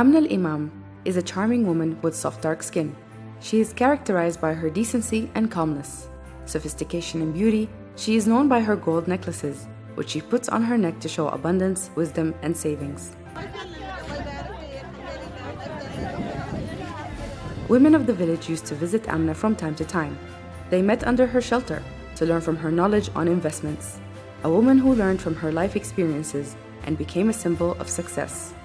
Amna al-Imam is a charming woman with soft dark skin. She is characterized by her decency and calmness. Sophistication and beauty, she is known by her gold necklaces, which she puts on her neck to show abundance, wisdom, and savings. Women of the village used to visit Amna from time to time. They met under her shelter to learn from her knowledge on investments. A woman who learned from her life experiences and became a symbol of success.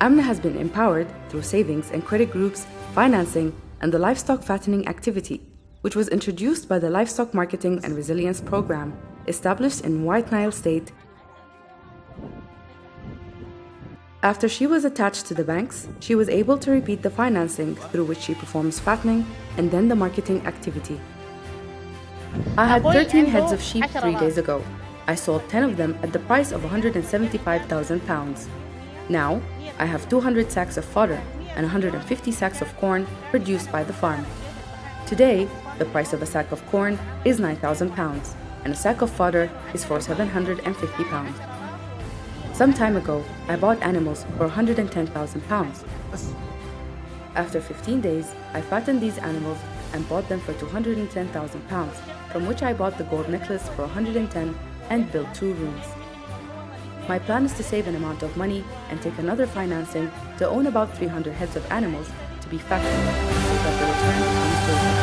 Amna has been empowered through savings and credit groups, financing, and the livestock fattening activity, which was introduced by the Livestock Marketing and Resilience Program, established in White Nile State. After she was attached to the banks, she was able to repeat the financing through which she performs fattening and then the marketing activity. I had 13 heads of sheep 3 days ago. I sold 10 of them at the price of 175,000 pounds. Now, I have 200 sacks of fodder and 150 sacks of corn produced by the farm. Today, the price of a sack of corn is 9,000 pounds, and a sack of fodder is for 750 pounds. Some time ago, I bought animals for 110,000 pounds. After 15 days, I fattened these animals and bought them for 210,000 pounds, from which I bought the gold necklace for 110 and built 2 rooms. My plan is to save an amount of money and take another financing to own about 300 heads of animals to be fattened so that the return comes closer.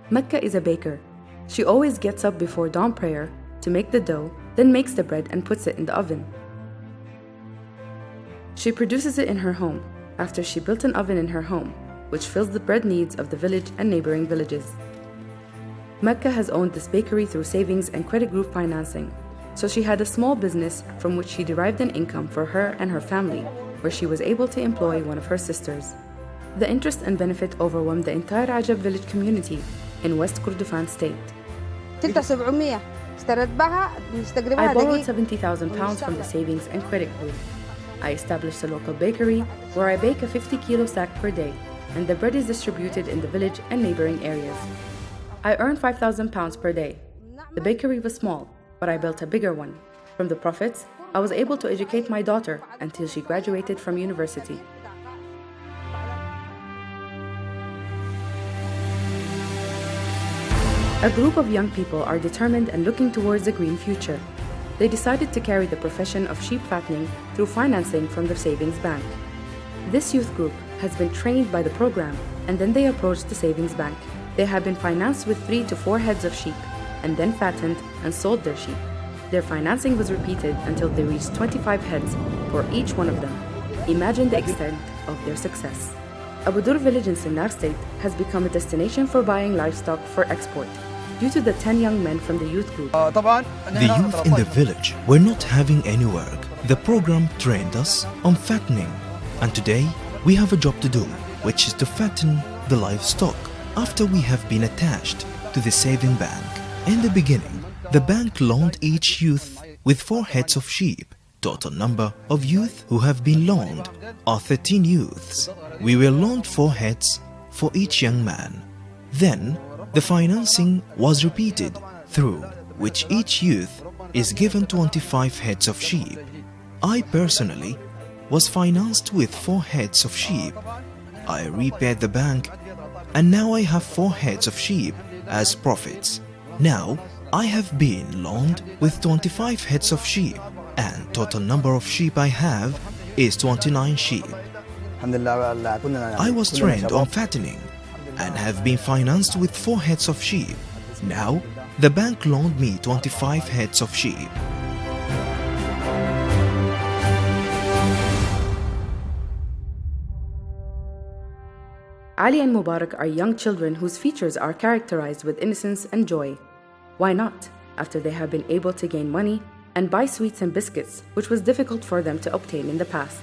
Mecca is a baker. She always gets up before dawn prayer to make the dough, then makes the bread and puts it in the oven. She produces it in her home after she built an oven in her home, which fills the bread needs of the village and neighboring villages. Mecca has owned this bakery through savings and credit group financing, so she had a small business from which she derived an income for her and her family, where she was able to employ one of her sisters. The interest and benefit overwhelmed the entire Ajab village community in West Kordofan state. I borrowed 70,000 pounds from the savings and credit group. I established a local bakery where I bake a 50-kilo sack per day, and the bread is distributed in the village and neighboring areas. I earned 5,000 pounds per day. The bakery was small, but I built a bigger one. From the profits, I was able to educate my daughter until she graduated from university. A group of young people are determined and looking towards a green future. They decided to carry the profession of sheep fattening through financing from the savings bank. This youth group has been trained by the program, and then they approached the savings bank. They have been financed with 3 to 4 heads of sheep, and then fattened and sold their sheep. Their financing was repeated until they reached 25 heads for each one of them. Imagine the extent of their success. Abu Dur village in Sennar state has become a destination for buying livestock for export due to the 10 young men from the youth group. The youth in the village were not having any work. The program trained us on fattening, and today we have a job to do, which is to fatten the livestock after we have been attached to the saving bank. In the beginning, the bank loaned each youth with 4 heads of sheep. Total number of youth who have been loaned are 13 youths. We were loaned 4 heads for each young man. Then, the financing was repeated, through which each youth is given 25 heads of sheep. I personally was financed with 4 heads of sheep. I repaid the bank, and now I have 4 heads of sheep as profits. Now, I have been loaned with 25 heads of sheep, and total number of sheep I have is 29 sheep. I was trained on fattening and have been financed with 4 heads of sheep. Now, the bank loaned me 25 heads of sheep. Ali and Mubarak are young children whose features are characterized with innocence and joy. Why not, after they have been able to gain money and buy sweets and biscuits, which was difficult for them to obtain in the past?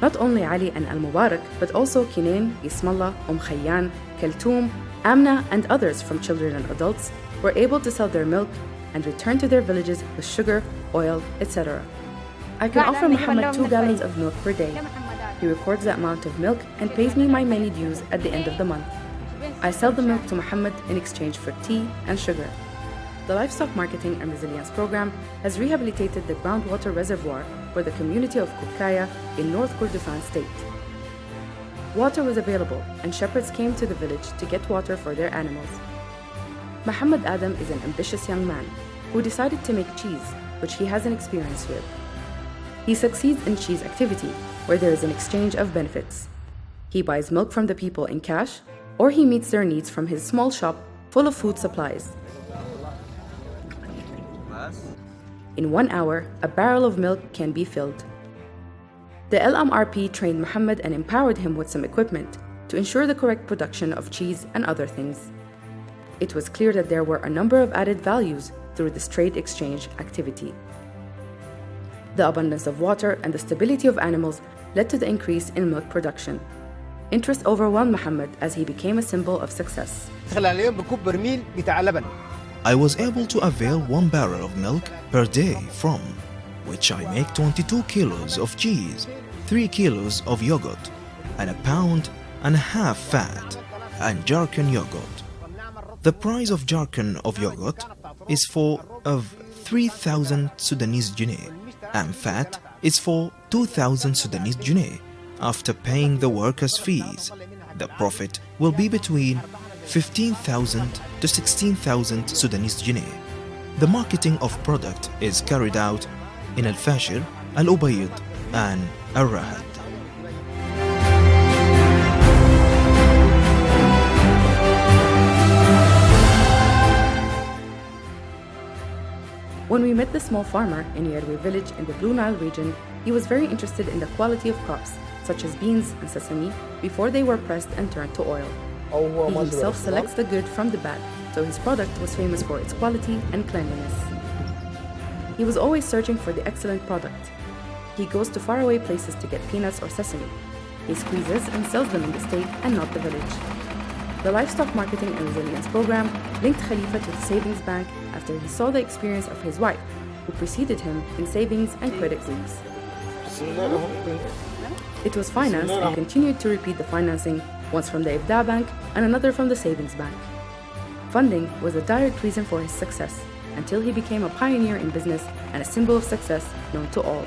Not only Ali and Al-Mubarak, but also Kinain, Ismallah, Khayyan, Kaltoum, Amna, and others from children and adults were able to sell their milk and return to their villages with sugar, oil, etc. I can offer Muhammad 2 gallons of milk per day. He records the amount of milk and pays me my many dues at the end of the month. I sell the milk to Muhammad in exchange for tea and sugar. The Livestock Marketing and Resilience Program has rehabilitated the groundwater reservoir for the community of Kubkaya in North Kordofan state. Water was available and shepherds came to the village to get water for their animals. Muhammad Adam is an ambitious young man who decided to make cheese, which he has an experience with. He succeeds in cheese activity, where there is an exchange of benefits. He buys milk from the people in cash, or he meets their needs from his small shop full of food supplies. In 1 hour, a barrel of milk can be filled. The LMRP trained Muhammad and empowered him with some equipment to ensure the correct production of cheese and other things. It was clear that there were a number of added values through this trade exchange activity. The abundance of water and the stability of animals led to the increase in milk production. Interest overwhelmed Muhammad as he became a symbol of success. I was able to avail 1 barrel of milk per day from which I make 22 kilos of cheese, 3 kilos of yogurt, and 1.5 pounds fat and jargon yogurt. The price of jargon of yogurt is of 3,000 Sudanese jine and fat is for 2,000 Sudanese jine. After paying the workers' fees, the profit will be between 15,000 to 16,000 Sudanese jine. The marketing of product is carried out in Al-Fashir, Al-Ubayd, and Al-Rahad. When we met the small farmer in Yarwi village in the Blue Nile region, he was very interested in the quality of crops, such as beans and sesame, before they were pressed and turned to oil. He himself selects the good from the bad, so his product was famous for its quality and cleanliness. He was always searching for the excellent product. He goes to faraway places to get peanuts or sesame. He squeezes and sells them in the state and not the village. The Livestock Marketing and Resilience Program linked Khalifa to the savings bank after he saw the experience of his wife, who preceded him in savings and credit groups. It was financed and continued to repeat the financing, once from the Ibda Bank and another from the Savings Bank. Funding was a direct reason for his success, until he became a pioneer in business and a symbol of success known to all.